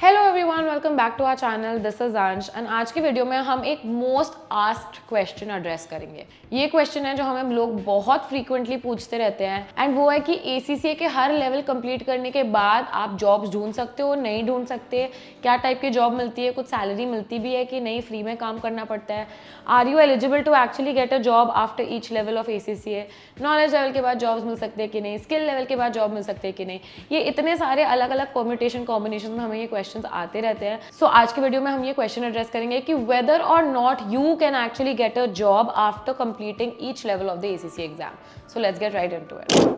Hello everyone, welcome back to our channel. This is Ansh and आज की video में हम एक मोस्ट आस्क्ड क्वेश्चन एड्रेस करेंगे। ये क्वेश्चन है जो हमें लोग बहुत फ्रीक्वेंटली पूछते रहते हैं एंड वो है कि ACCA के हर लेवल कंप्लीट करने के बाद आप जॉब्स ढूंढ सकते हो, नहीं ढूंढ सकते, क्या टाइप की जॉब मिलती है, कुछ सैलरी मिलती भी है कि नहीं, फ्री में काम करना पड़ता है, are you eligible to actually get a job after each level of ACCA, knowledge level के बाद जॉब्स मिल सकते हैं कि नहीं, स्किल लेवल के बाद जॉब मिल सकते हैं कि नहीं। ये इतने सारे अलग अलग परम्यूटेशन कॉम्बिनेशन में हमें ये क्वेश्चन आते रहते हैं। सो आज की वीडियो में हम ये क्वेश्चन एड्रेस करेंगे कि वेदर और not you can actually get a job after completing each level of the ACCA exam. So let's get right into it.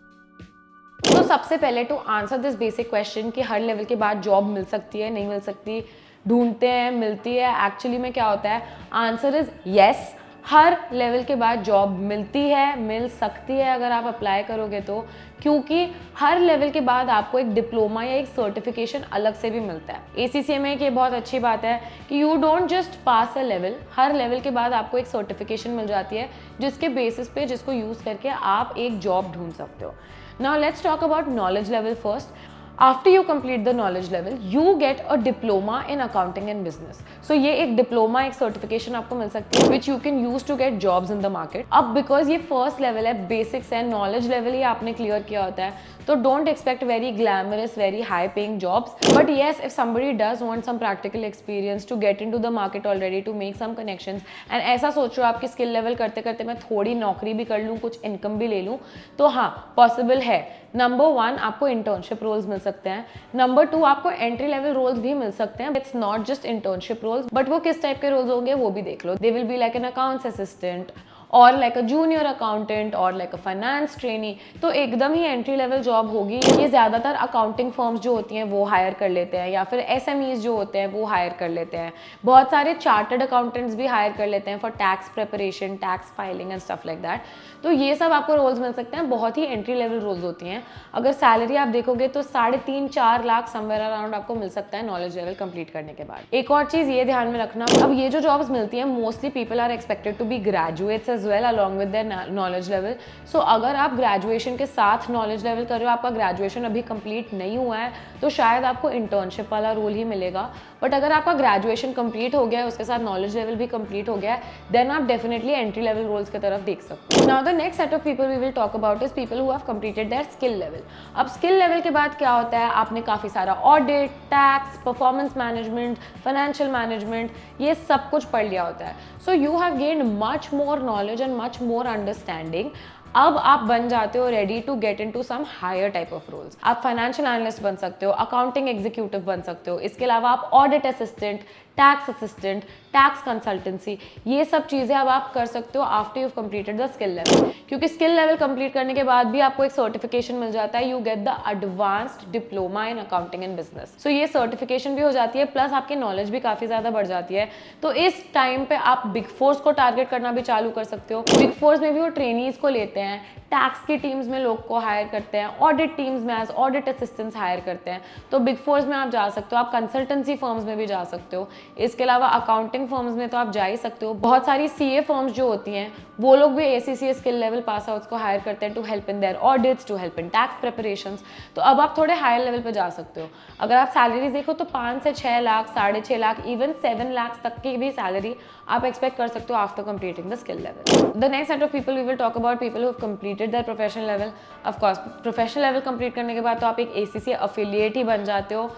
तो सबसे पहले to answer this basic question कि हर लेवल के बाद जॉब मिल सकती है, नहीं मिल सकती, ढूंढते हैं, मिलती है, एक्चुअली में क्या होता है, answer is yes. Her level के बाद जॉब मिलती है, मिल सकती है अगर आप अप्लाई करोगे तो, क्योंकि हर लेवल के बाद आपको एक डिप्लोमा या एक सर्टिफिकेशन अलग से भी मिलता है। ACCA में एक बहुत अच्छी बात है कि you don't just pass a level, her level के बाद आपको एक सर्टिफिकेशन मिल जाती है जिसके बेसिस पे, जिसको यूज़ करके आप एक जॉब ढूंढ सकते हो। Now let's talk about knowledge level first. After you complete the knowledge level, you get a diploma in accounting and business. So ये एक diploma, एक certification आपको मिल सकती है which you can use to get jobs in the market. अब because ये first level है, basics है, knowledge level ही आपने clear किया होता है, तो don't expect very glamorous, very high paying jobs. But yes, if somebody does want some practical experience to get into the market already, to make some connections, and ऐसा सोचो आपकी skill level करते करते मैं थोड़ी नौकरी भी कर लूँ, कुछ income भी ले लूँ, तो हाँ possible है। नंबर 1 आपको इंटर्नशिप रोल्स मिल सकते हैं, नंबर 2 आपको एंट्री लेवल रोल्स भी मिल सकते हैं। It's not just internship roles, but वो किस टाइप के रोल्स होंगे वो भी देख लो। They will be like an accounts assistant और लाइक अ जूनियर अकाउंटेंट और लाइक अ फाइनेंस ट्रेनी, तो एकदम ही एंट्री लेवल जॉब होगी। ये ज़्यादातर अकाउंटिंग फर्म्स जो होती हैं वो हायर कर लेते हैं, या फिर SMEs जो होते हैं वो हायर कर लेते हैं। बहुत सारे चार्टर्ड अकाउंटेंट्स भी हायर कर लेते हैं for tax preparation, tax filing and stuff like that. तो ये सब आपको रोल्स मिल सकते हैं, बहुत ही एंट्री लेवल रोल्स होती हैं। अगर सैलरी आप देखोगे तो 3.5-4 लाख समवेयर अराउंड आपको मिल सकता है नॉलेज लेवल कंप्लीट करने के बाद। एक और चीज़ ये ध्यान में रखना, अब ये जो जॉब्स मिलती हैं mostly people are expected to be graduates as well along with their knowledge level. So अगर आप ग्रेजुएशन के साथ नॉलेज लेवल कर रहे हो, आपका ग्रेजुएशन अभी कंप्लीट नहीं हुआ है, तो शायद आपको इंटर्नशिप वाला रोल ही मिलेगा। बट अगर आपका ग्रेजुएशन कंप्लीट हो गया है, उसके साथ नॉलेज लेवल भी कंप्लीट हो गया है, देन आप डेफिनेटली एंट्री लेवल रोल्स की तरफ देख सकते हो। Now the next set of people we will talk about is people who have completed their skill level. अब स्किल लेवल के बाद क्या होता है, आपने काफ़ी सारा audit, tax, performance management, financial management, ये सब कुछ पढ़ लिया होता है। So you have gained much more knowledge and much more understanding. अब आप बन जाते हो ready to get into some higher type of roles. आप फाइनेंशियल एनालिस्ट बन सकते हो, अकाउंटिंग एग्जीक्यूटिव बन सकते हो, इसके अलावा आप audit assistant, tax assistant, tax consultancy, ये सब चीज़ें अब आप कर सकते हो after you completed the skill level. क्योंकि स्किल लेवल कंप्लीट करने के बाद भी आपको एक सर्टिफिकेशन मिल जाता है, you get the advanced diploma in accounting and business. So ये सर्टिफिकेशन भी हो जाती है, प्लस आपकी नॉलेज भी काफ़ी ज़्यादा बढ़ जाती है। तो इस टाइम पे आप बिग फोर्स को टारगेट करना भी चालू कर सकते हो। बिग फोर्स में भी वो ट्रेनीज को लेते हैं, टैक्स की टीम्स में लोग को हायर करते हैं, ऑडिट टीम्स में एज ऑडिट असिस्टेंट्स हायर करते हैं। तो बिग फोर्स में आप जा सकते हो, आप कंसल्टेंसी फर्म्स में भी जा सकते हो, इसके अलावा अकाउंटिंग फर्म्स में तो आप जा ही सकते हो। बहुत सारी CA फर्म्स जो होती हैं वो लोग भी ACCA skill level pass outs को हायर करते हैं to help in their audits, to help in tax preparations. तो अब आप थोड़े हायर लेवल पे जा सकते हो। अगर आप सैलरी देखो तो 5 से 6 लाख, 6.5 लाख, इवन 7 लाख तक की भी सैलरी आप एक्सपेक्ट कर सकते हो after completing the skill level. The next set of people we will talk about people who have completed their professional level. Of course professional level complete करने के बाद तो आप एक ACCA अफिलिएट ही बन जाते हो,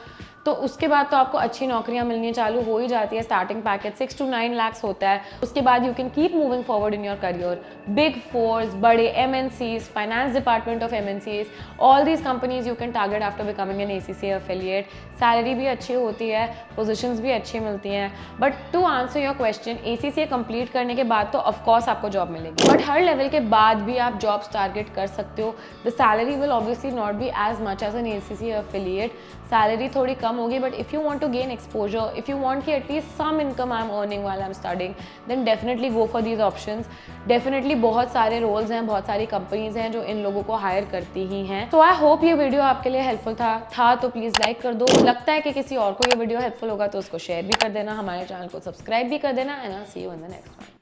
तो उसके बाद तो आपको अच्छी नौकरियां मिलनी चालू हो ही जाती है। स्टार्टिंग पैकेज 6 to 9 लाख होता है। उसके बाद you can keep moving forward in your career. Big fours, बड़े MNCs, finance department of MNCs, all these companies you can target after becoming an ACCA affiliate. Salary भी अच्छी होती है, पोजीशंस भी अच्छी मिलती हैं। But to answer your question, ACCA complete करने के बाद तो ऑफकोर्स आपको जॉब मिलेगी, बट हर लेवल के बाद भी आप जॉब्स टारगेट कर सकते हो। The salary will obviously not be as much as an ACCA affiliate, salary थोड़ी कम होगी, but if you want to gain exposure, if you want कि at least some income I am earning while I am studying, then definitely go for these options. Definitely बहुत सारे roles हैं, बहुत सारी companies हैं जो इन लोगों को हायर करती ही हैं। तो आई होप ये वीडियो आपके लिए हेल्पफुल था तो प्लीज़ लाइक कर दो। लगता है कि किसी और को ये वीडियो हेल्पफुल होगा तो उसको शेयर भी कर देना, हमारे चैनल को सब्सक्राइब भी कर देना, and I see you in the next one.